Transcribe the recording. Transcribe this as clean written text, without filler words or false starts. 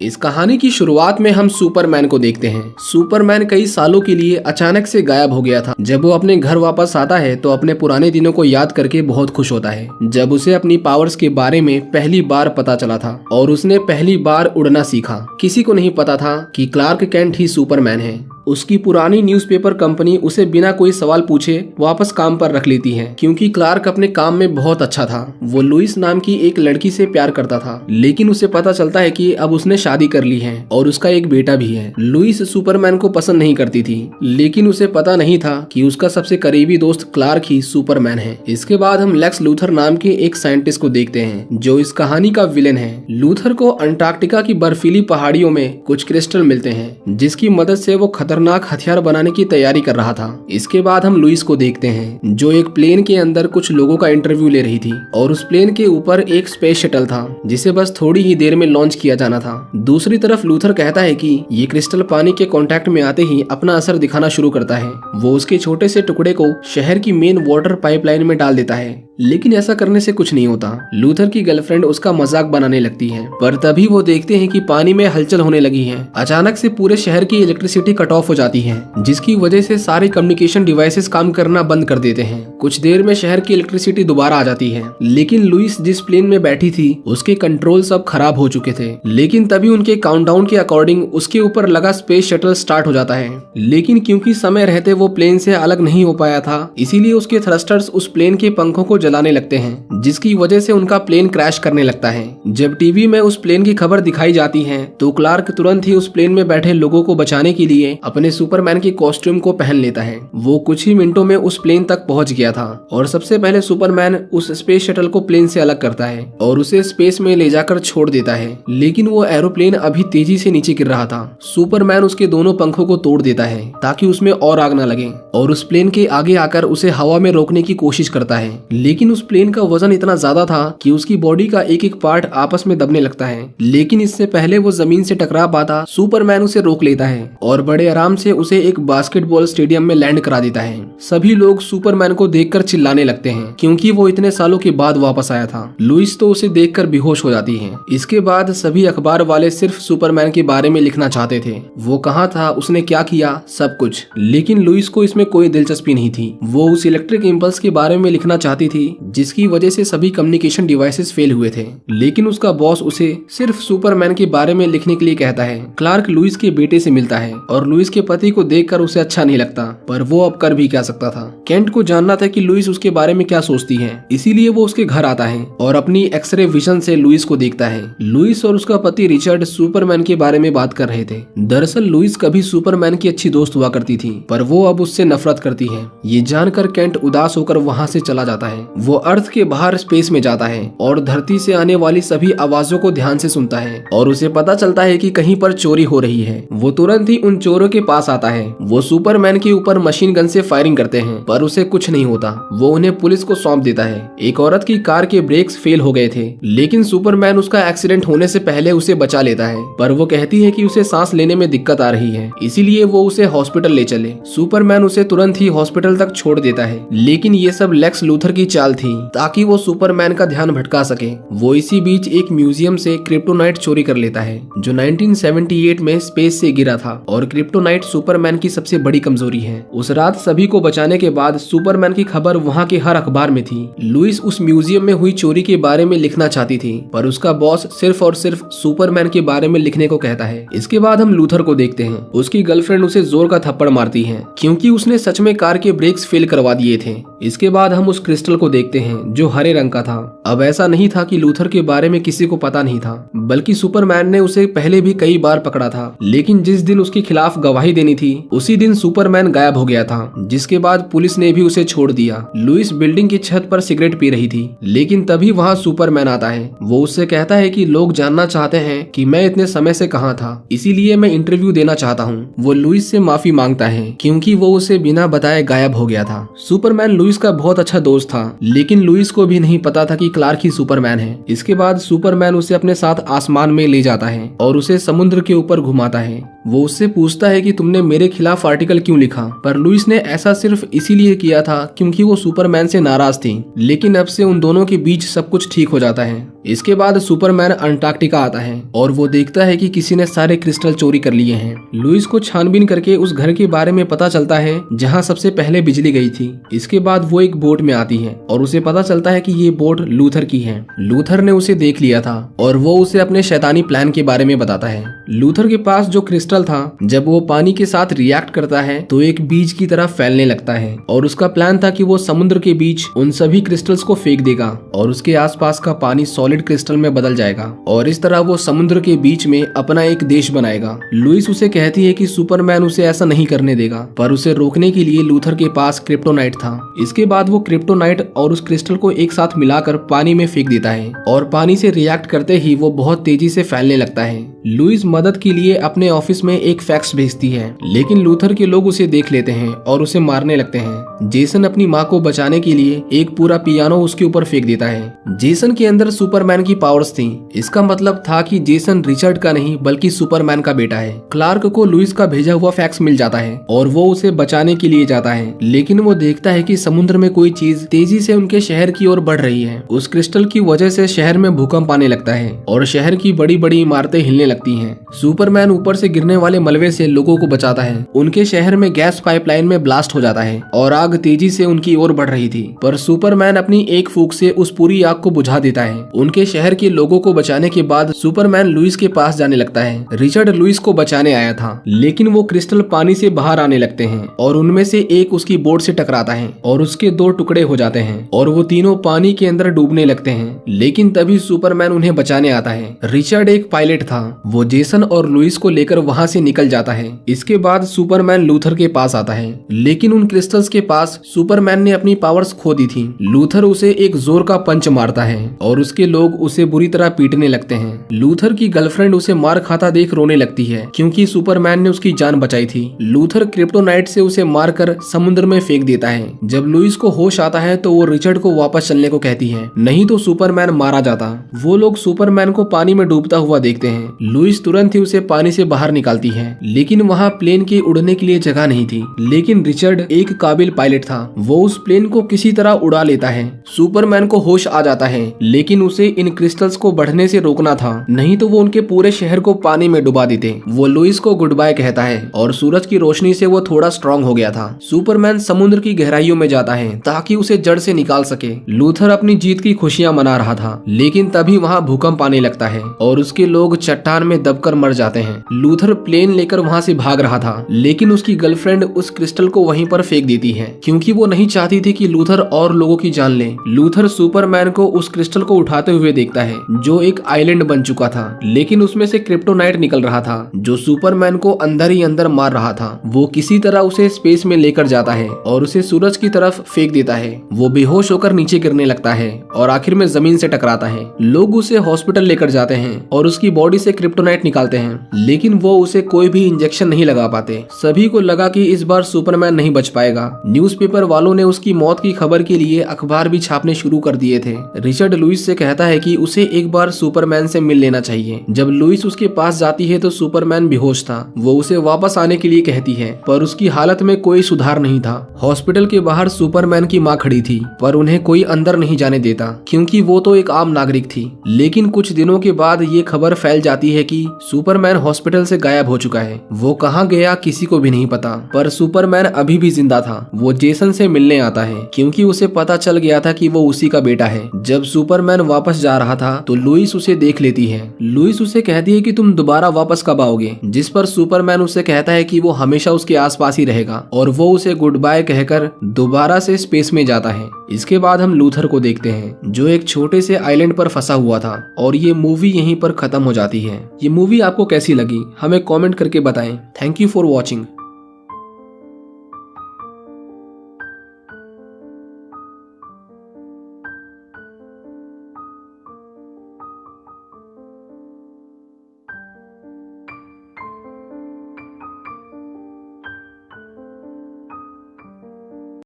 इस कहानी की शुरुआत में हम सुपरमैन को देखते हैं। सुपरमैन कई सालों के लिए अचानक से गायब हो गया था। जब वो अपने घर वापस आता है तो अपने पुराने दिनों को याद करके बहुत खुश होता है, जब उसे अपनी पावर्स के बारे में पहली बार पता चला था और उसने पहली बार उड़ना सीखा। किसी को नहीं पता था कि क्लार्क केंट ही सुपरमैन है। उसकी पुरानी न्यूज़पेपर कंपनी उसे बिना कोई सवाल पूछे वापस काम पर रख लेती है, क्योंकि क्लार्क अपने काम में बहुत अच्छा था। वो लुइस नाम की एक लड़की से प्यार करता था, लेकिन उसे पता चलता है कि अब उसने शादी कर ली है और उसका एक बेटा भी है। लुइस सुपरमैन को पसंद नहीं करती थी, लेकिन उसे पता नहीं था कि उसका सबसे करीबी दोस्त क्लार्क ही सुपरमैन है। इसके बाद हम लेक्स लूथर नाम के एक साइंटिस्ट को देखते हैं, जो इस कहानी का विलेन है। लूथर को अंटार्कटिका की बर्फीली पहाड़ियों में कुछ क्रिस्टल मिलते हैं, जिसकी मदद से वो खतरनाक हथियार बनाने की तैयारी कर रहा था। इसके बाद हम लुइस को देखते हैं, जो एक प्लेन के अंदर कुछ लोगों का इंटरव्यू ले रही थी और उस प्लेन के ऊपर एक स्पेस शटल था, जिसे बस थोड़ी ही देर में लॉन्च किया जाना था। दूसरी तरफ लूथर कहता है कि ये क्रिस्टल पानी के कांटेक्ट में आते ही अपना असर दिखाना शुरू करता है। वो उसके छोटे से टुकड़े को शहर की मेन वाटर पाइपलाइन में डाल देता है, लेकिन ऐसा करने से कुछ नहीं होता। लूथर की गर्लफ्रेंड उसका मजाक बनाने लगती है, पर तभी वो देखते हैं कि पानी में हलचल होने लगी है। अचानक से पूरे शहर की इलेक्ट्रिसिटी कट ऑफ हो जाती है, जिसकी वजह से सारे कम्युनिकेशन डिवाइसेस काम करना बंद कर देते हैं। कुछ देर में शहर की इलेक्ट्रिसिटी दोबारा आ जाती है, लेकिन लुइस जिस प्लेन में बैठी थी उसके कंट्रोल सब खराब हो चुके थे। लेकिन तभी उनके काउंटडाउन के अकॉर्डिंग उसके ऊपर लगा स्पेस शटल स्टार्ट हो जाता है, लेकिन क्योंकि समय रहते वो प्लेन से अलग नहीं हो पाया था, इसीलिए उसके थ्रस्टर्स उस प्लेन के पंखों को जलाने लगते हैं, जिसकी वजह से उनका प्लेन क्रैश करने लगता है। जब टीवी में उस प्लेन की खबर दिखाई जाती है तो क्लार्क तुरंत ही उस प्लेन में बैठे लोगों को बचाने के लिए अपने सुपरमैन के कॉस्ट्यूम को पहन लेता है। वो कुछ ही मिनटों में उस प्लेन तक पहुंच गया था और सबसे पहले सुपरमैन उस स्पेस शटल को प्लेन से अलग करता है और उसे स्पेस में ले जाकर छोड़ देता है, लेकिन वो एरोप्लेन अभी तेजी से नीचे गिर रहा था। सुपरमैन उसके दोनों पंखों को तोड़ देता है ताकि उसमें और आग न लगे और उस प्लेन के आगे आकर उसे हवा में रोकने की कोशिश करता है, लेकिन उस प्लेन का वजन इतना ज्यादा था कि उसकी बॉडी का एक एक पार्ट आपस में दबने लगता है। लेकिन इससे पहले वो जमीन से टकरा पाता, सुपरमैन उसे रोक लेता है और बड़े आराम से उसे एक बास्केटबॉल स्टेडियम में लैंड करा देता है। सभी लोग सुपरमैन को देखकर चिल्लाने लगते हैं, क्योंकि वो इतने सालों के बाद वापस आया था। लुइस तो उसे देखकर बेहोश हो जाती है। इसके बाद सभी अखबार वाले सिर्फ सुपरमैन के बारे में लिखना चाहते थे, वो कहाँ था, उसने क्या किया, सब कुछ। लेकिन लुइस को इसमें कोई दिलचस्पी नहीं थी। वो उस इलेक्ट्रिक इम्पल्स के बारे में लिखना चाहती थी, जिसकी वजह से सभी कम्युनिकेशन डिवाइसेस फेल हुए थे। लेकिन उसका बॉस उसे सिर्फ सुपरमैन के बारे में लिखने के लिए कहता है। क्लार्क लुइस के बेटे से मिलता है और लुइस के पति को देखकर उसे अच्छा नहीं लगता, पर वो अब कर भी क्या सकता था। केंट को जानना था कि लुइस उसके बारे में क्या सोचती है, इसीलिए वो उसके घर आता है और अपनी एक्सरे विजन से लुइस को देखता है। लुइस और उसका पति रिचर्ड सुपरमैन के बारे में बात कर रहे थे। दरअसल लुइस कभी सुपरमैन की अच्छी दोस्त हुआ करती थी, पर वो अब उससे नफरत करती है। ये जानकर केंट उदास होकर वहाँ से चला जाता है। वो अर्थ के बाहर स्पेस में जाता है और धरती से आने वाली सभी आवाजों को ध्यान से सुनता है और उसे पता चलता है कि कहीं पर चोरी हो रही है। वो तुरंत ही उन चोरों के पास आता है। वो सुपरमैन के ऊपर मशीन गन से फायरिंग करते हैं, पर उसे कुछ नहीं होता। वो उन्हें पुलिस को सौंप देता है। एक औरत की कार के ब्रेक्स फेल हो गए थे, लेकिन सुपरमैन उसका एक्सीडेंट होने से पहले उसे बचा लेता है, पर वो कहती है कि उसे सांस लेने में दिक्कत आ रही है, इसीलिए वो उसे हॉस्पिटल ले चले। सुपरमैन उसे तुरंत ही हॉस्पिटल तक छोड़ देता है, लेकिन ये सब लेक्स लूथर की चाल थी ताकि वो सुपरमैन का ध्यान भटका सके। वो इसी बीच एक म्यूजियम से क्रिप्टोनाइट चोरी कर लेता है, जो 1978 में स्पेस से गिरा था और क्रिप्टोनाइट सुपरमैन की सबसे बड़ी कमजोरी है। उस रात सभी को बचाने के बाद सुपरमैन की खबर वहाँ के हर अखबार में थी। लुइस उस म्यूजियम में हुई चोरी के बारे में लिखना चाहती थी, पर उसका बॉस सिर्फ और सिर्फ सुपरमैन के बारे में लिखने को कहता है। इसके बाद हम लूथर को देखते हैं। उसकी गर्लफ्रेंड उसे जोर का थप्पड़ मारती है, क्योंकि उसने सच में कार के ब्रेक्स फेल करवा दिए थे। इसके बाद हम उस क्रिस्टल को देखते हैं, जो हरे रंग का था। अब ऐसा नहीं था कि लूथर के बारे में किसी को पता नहीं था, बल्कि सुपरमैन ने उसे पहले भी कई बार पकड़ा था। लेकिन जिस दिन उसके खिलाफ गवाही देनी थी, उसी दिन सुपरमैन गायब हो गया था, जिसके बाद पुलिस ने भी उसे छोड़ दिया। लुइस बिल्डिंग की छत पर सिगरेट पी रही थी, लेकिन तभी वहाँ सुपरमैन आता है। वो उससे कहता है कि लोग जानना चाहते हैं कि मैं इतने समय से कहाँ था, इसीलिए मैं इंटरव्यू देना चाहता हूँ। वो लुइस से माफी मांगता है, क्योंकि वो उसे बिना बताए गायब हो गया था। सुपरमैन लुइस का बहुत अच्छा दोस्त था, लेकिन लुइस को भी नहीं पता था कि क्लार्क ही सुपरमैन है। इसके बाद सुपरमैन उसे अपने साथ आसमान में ले जाता है और उसे समुद्र के ऊपर घुमाता है। वो उससे पूछता है कि तुमने मेरे खिलाफ आर्टिकल क्यों लिखा, पर लुइस ने ऐसा सिर्फ इसीलिए किया था क्योंकि वो सुपरमैन से नाराज थी। लेकिन अब से उन दोनों के बीच सब कुछ ठीक हो जाता है। इसके बाद सुपरमैन अंटार्कटिका आता है और वो देखता है कि किसी ने सारे क्रिस्टल चोरी कर लिए हैं। लुइस को छानबीन करके उस घर के बारे में पता चलता है जहाँ सबसे पहले बिजली गई थी। इसके बाद वो एक बोट में आती है और उसे पता चलता है कि ये बोट लूथर की है। लूथर ने उसे देख लिया था और वो उसे अपने शैतानी प्लान के बारे में बताता है। लूथर के पास जो क्रिस्टल था, जब वो पानी के साथ रिएक्ट करता है तो एक बीज की तरह फैलने लगता है और उसका प्लान था कि वो समुद्र के बीच उन सभी क्रिस्टल्स को फेंक देगा और उसके आसपास का पानी सॉलिड क्रिस्टल में बदल जाएगा और इस तरह वो समुद्र के बीच में अपना एक देश बनाएगा। लुइस उसे कहती है कि सुपरमैन उसे ऐसा नहीं करने देगा, पर उसे रोकने के लिए लूथर के पास क्रिप्टोनाइट था। इसके बाद वो क्रिप्टोनाइट और उस क्रिस्टल को एक साथ मिलाकर पानी में फेंक देता है और पानी से रिएक्ट करते ही वो बहुत तेजी से फैलने लगता है। लुइस मदद के लिए अपने ऑफिस में एक फैक्स भेजती है, लेकिन लूथर के लोग उसे देख लेते हैं और उसे मारने लगते हैं। जेसन अपनी माँ को बचाने के लिए एक पूरा पियानो उसके ऊपर फेंक देता है। जेसन के अंदर सुपरमैन की पावर्स थी। इसका मतलब था कि जेसन रिचर्ड का नहीं बल्कि सुपरमैन का बेटा है। क्लार्क को लुइस का भेजा हुआ फैक्स मिल जाता है और वो उसे बचाने के लिए जाता है, लेकिन वो देखता है कि समुद्र में कोई चीज तेजी से उनके शहर की ओर बढ़ रही है। उस क्रिस्टल की वजह से शहर में भूकंप आने लगता है और शहर की बड़ी बड़ी इमारतें हिलने लगती हैं। सुपरमैन ऊपर से गिरने वाले मलबे से लोगों को बचाता है। उनके शहर में गैस पाइपलाइन में ब्लास्ट हो जाता है और आग तेजी से उनकी ओर बढ़ रही थी, पर सुपरमैन अपनी एक फूंक से उस पूरी आग को बुझा देता है। उनके शहर के लोगों को बचाने के बाद सुपरमैन लुइस के पास जाने लगता है। रिचर्ड लुइस को बचाने आया था, लेकिन वो क्रिस्टल पानी से बाहर आने लगते हैं और उनमें से एक उसकी बोट से टकराता है और उसके 2 टुकड़े हो जाते हैं और वो तीनों पानी के अंदर डूबने लगते हैं। लेकिन तभी सुपरमैन उन्हें बचाने आता है। रिचर्ड एक पायलट था, वो जेसन और लुइस को लेकर वहाँ से निकल जाता है। इसके बाद सुपरमैन लूथर के पास आता है, लेकिन उन क्रिस्टल्स के पास सुपरमैन ने अपनी पावर्स खो दी थी। लूथर उसे एक जोर का पंच मारता है और उसके लोग उसे बुरी तरह पीटने लगते हैं। लूथर की गर्लफ्रेंड उसे मार खाता देख रोने लगती है क्योंकि सुपरमैन ने उसकी जान बचाई थी। लूथर क्रिप्टोनाइट से उसे मारकर समुद्र में फेंक देता है। जब लुइस को होश आता है तो वो रिचर्ड को वापस चलने को कहती है, नहीं तो सुपरमैन मारा जाता। वो लोग सुपरमैन को पानी में डूबता हुआ देखते हैं। लुइस तुरंत ही उसे पानी से बाहर निकालती है, लेकिन वहाँ प्लेन के उड़ने के लिए जगह नहीं थी। लेकिन रिचर्ड एक काबिल पायलट था, वो उस प्लेन को किसी तरह उड़ा लेता है। सुपरमैन को होश आ जाता है, लेकिन उसे इन क्रिस्टल्स को बढ़ने से रोकना था, नहीं तो वो उनके पूरे शहर को पानी में डुबा देते। वो लुइस को गुड बाय कहता है और सूरज की रोशनी से वो थोड़ा स्ट्रांग हो गया था। सुपरमैन समुद्र की गहराइयों में जाता है ताकि उसे जड़ से निकाल सके। लूथर अपनी जीत की खुशियां मना रहा था, लेकिन तभी वहाँ भूकंप आने लगता है और उसके लोग चट्टान में दबकर मर जाते हैं। लूथर प्लेन लेकर वहाँ से भाग रहा था, लेकिन उसकी गर्लफ्रेंड उस क्रिस्टल को वहीं पर फेंक देती है क्योंकि वो नहीं चाहती थी कि लूथर और लोगों की जान ले। लूथर सुपरमैन को उस क्रिस्टल को उठाते हुए देखता है जो एक आइलैंड बन चुका था, लेकिन उसमें से क्रिप्टोनाइट निकल रहा था जो सुपरमैन को अंदर ही अंदर मार रहा था। वो किसी तरह उसे स्पेस में लेकर जाता है और उसे सूरज की तरफ फेंक देता है। वो बेहोश होकर नीचे गिरने लगता है और आखिर में जमीन से टकराता है। लोग उसे हॉस्पिटल लेकर जाते हैं और उसकी बॉडी से क्रिप्टोनाइट निकालते हैं, लेकिन वो उसे कोई भी इंजेक्शन नहीं लगा पाते। सभी को लगा कि इस बार सुपरमैन नहीं बच पाएगा। न्यूज़पेपर वालों ने उसकी मौत की खबर के लिए अखबार भी छापने शुरू कर दिए थे। रिचर्ड लुइस से कहता है कि उसे एक बार सुपरमैन से मिल लेना चाहिए। जब लुइस उसके पास जाती है तो सुपरमैन बेहोश था। वो उसे वापस आने के लिए कहती है, पर उसकी हालत में कोई सुधार नहीं था। हॉस्पिटल के बाहर सुपरमैन की माँ खड़ी थी, पर उन्हें कोई अंदर नहीं जाने देता क्योंकि वो तो एक आम नागरिक थी। लेकिन कुछ दिनों के बाद ये खबर फैल जाती है कि सुपरमैन हॉस्पिटल से गायब हो चुका है। वो कहाँ गया किसी को भी नहीं पता, पर सुपरमैन अभी भी जिंदा था। वो जेसन से मिलने आता है क्योंकि उसे पता चल गया था कि वो उसी का बेटा है। जब सुपरमैन वापस जा रहा था तो लुइस उसे देख लेती है। लुइस उसे कहती है कि तुम दोबारा वापस कब आओगे, जिस पर सुपरमैन उसे कहता है कि वो हमेशा उसके आसपास ही रहेगा और वो उसे गुड बाय कहकर दोबारा से स्पेस में जाता है। इसके बाद हम लूथर को देखते हैं जो एक छोटे से आइलैंड पर फंसा हुआ था और ये मूवी यहीं पर खत्म हो जाती है। ये मूवी आपको कैसी लगी हमें कमेंट करके बताएं। Thank you for watching.